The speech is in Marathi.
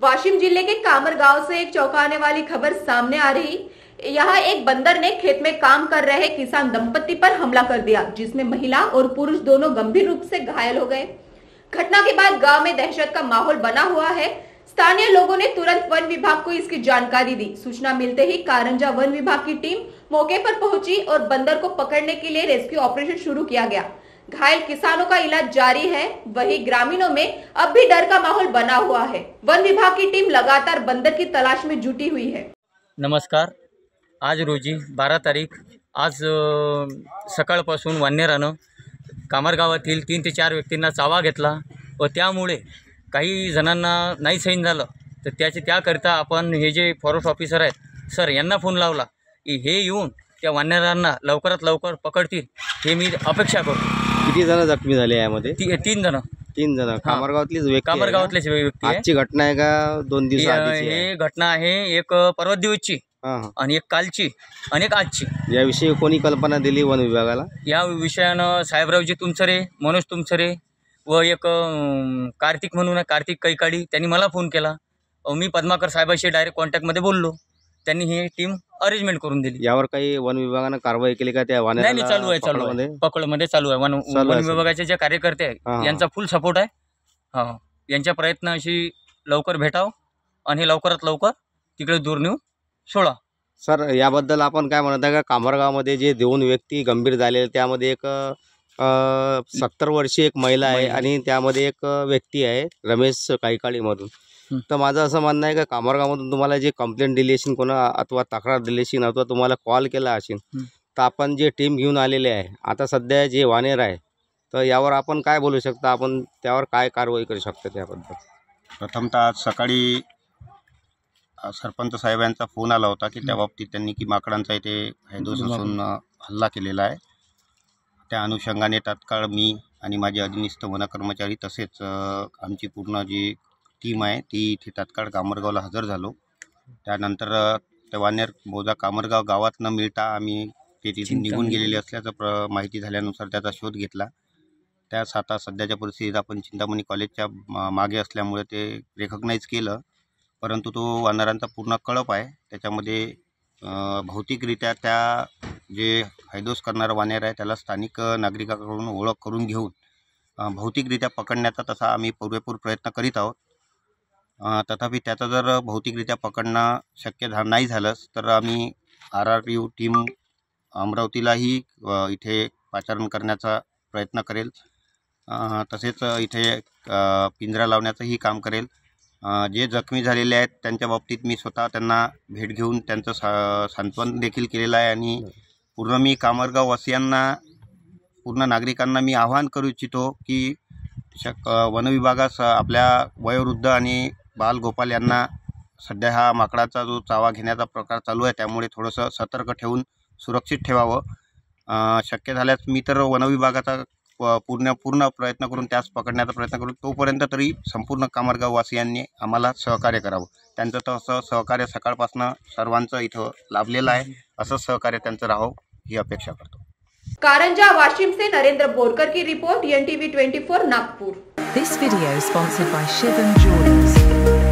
वाशिम जिले के कामर गांव से एक चौंकाने वाली खबर सामने आ रही। यहाँ एक बंदर ने खेत में काम कर रहे किसान दंपति पर हमला कर दिया, जिसमें महिला और पुरुष दोनों गंभीर रूप से घायल हो गए। घटना के बाद गांव में दहशत का माहौल बना हुआ है। स्थानीय लोगों ने तुरंत वन विभाग को इसकी जानकारी दी। सूचना मिलते ही कारंजा वन विभाग की टीम मौके पर पहुंची और बंदर को पकड़ने के लिए रेस्क्यू ऑपरेशन शुरू किया गया। घायल किसानों का इलाज जारी है, वहीं ग्रामीणों में अब भी डर का माहौल बना हुआ है। वन विभाग की टीम लगातार बंदर की तलाश में जुटी हुई है। नमस्कार, आज रोजी 12 तारीख आज सकाळपासून वानरानं कामर गावातील 3 ते 4 व्यक्तींना चावा घेतला व त्यामुळे काही जणांना नाही सहन झालं, तर त्याकरिता आपण हे जे फॉरेस्ट ऑफिसर आहेत सर यांना फोन लावला की हे येऊन त्या वानरांना लवकरात लवकर पकडतील, हे मी अपेक्षा करतो। किती जण जखमी झाले यामध्ये? 3 जण। 3 जण कामरगावातलीच व्यक्ती? कामरगावातलीच व्यक्ती आहे। आजची घटना आहे का 2 दिवस आधीची? हे घटना आहे एक परवा दिवसची आणि एक कालची आणि एक आजची। याविषयी कोणी कल्पना दिली वन विभागाला? या विषयानं साहेबरावजी तुमसरे, मनोज तुमसरे व एक कार्तिक म्हणून कार्तिक कैकाडी त्यांनी मला फोन केला। मी पद्माकर साहेबांशी डायरेक्ट कॉन्टॅक्टमध्ये बोललो, त्यांनी ही टीम अरेंजमेंट करून दिली। यावर काही वन विभागानं कारवाई केली का? त्या नाही, चालू आहे पकडमध्ये चालू आहे। वन विभागाचे जे कार्यकर्ते आहे यांचा फुल सपोर्ट आहे। हां, यांच्या प्रयत्न अशी लवकर भेटाव आणि लवकरात लवकर तिकडे दूर नेऊ सोडा। सर, याबद्दल आपण काय म्हणत आहे का? कामरगावमध्ये जे 2 व्यक्ती गंभीर झाले त्यामध्ये एक 70 वर्षीय एक महिला आहे आणि त्यामध्ये एक व्यक्ती आहे रमेश कैकाळीमधून। तर माझं असं म्हणणं आहे का कामरगावमधून तुम्हाला जे कंप्लेंट दिली असेल कोणा अथवा तक्रार दिली असेल अथवा तुम्हाला कॉल केला असेल, तर आपण जे टीम घेऊन आलेले आहे आता सध्या जे वानेर आहे, तर यावर आपण काय बोलू शकता? आपण त्यावर काय कारवाई करू शकता त्याबद्दल? प्रथमतः आज सकाळी सरपंच साहेबांचा फोन आला होता की त्या बाबतीत त्यांनी की माकडांचा इथे हैदोस असून हल्ला केलेला आहे। त्या अनुषंगाने तात्काळ मी आणि माझे अधिनिष्ठ वन कर्मचारी तसेच आमची पूर्ण जी टीम आहे ती इथे तात्काळ कामरगावला हजर झालो। त्यानंतर त्या वानेर बहुधा कामरगाव गावात न मिळता आम्ही ते तिथे निघून गेलेले असल्याचं माहिती झाल्यानुसार त्याचा शोध घेतला। त्यास आता सध्याच्या परिस्थितीत आपण चिंतामणी कॉलेजच्या मागे असल्यामुळे ते रेकग्नाईज केलं, परंतु तो वानरांचा पूर्ण कळप आहे। त्याच्यामध्ये भौतिकरित्या त्या जे हैदोस करणारा वानेर आहे त्याला स्थानिक नागरिकांकडून ओळख करून घेऊन भौतिकरित्या पकडण्याचा तसा आम्ही पुरेपूर प्रयत्न करीत आहोत। तथापि त्याचं जर भौतिकरित्या पकडणं शक्य नाही झालंच तर आम्ही RRU टीम अमरावतीलाही इथे पाचारण करण्याचा प्रयत्न करेल, तसेच इथे पिंजरा लावण्याचंही काम करेल। जे जखमी झालेले आहेत त्यांच्या बाबतीत मी स्वतः त्यांना भेट घेऊन त्यांचं सांत्वन देखील केलेलं आहे आणि पूर्ण मी कामरगाव वासियांना पूर्ण नागरिकांना मी आवाहन करू इच्छितो की वनविभागास आपल्या वयोवृद्ध आणि बालगोपाल यांना सध्या हा माकडाचा जो चावा घेण्याचा प्रकार चालू आहे त्यामुळे थोडंसं सतर्क ठेवून सुरक्षित ठेवावं। शक्य झाल्यास मी तर वनविभागाचा पूर्ण प्रयत्न करून त्यास पकडण्याचा प्रयत्न करू, तोपर्यंत तरी संपूर्ण कामरगाव वासियांनी आम्हाला सहकार्य करावं। त्यांचं तसं सहकार्य सकाळपासून सर्वांचं इथं लाभलेलं आहे, असं सहकार्य त्यांचं राहावं ही अपेक्षा करतो। कारंजा वाशिम से नरेंद्र बोरकर की report, NTV 24 Nagpur. This video is sponsored by Shivam Jewelers.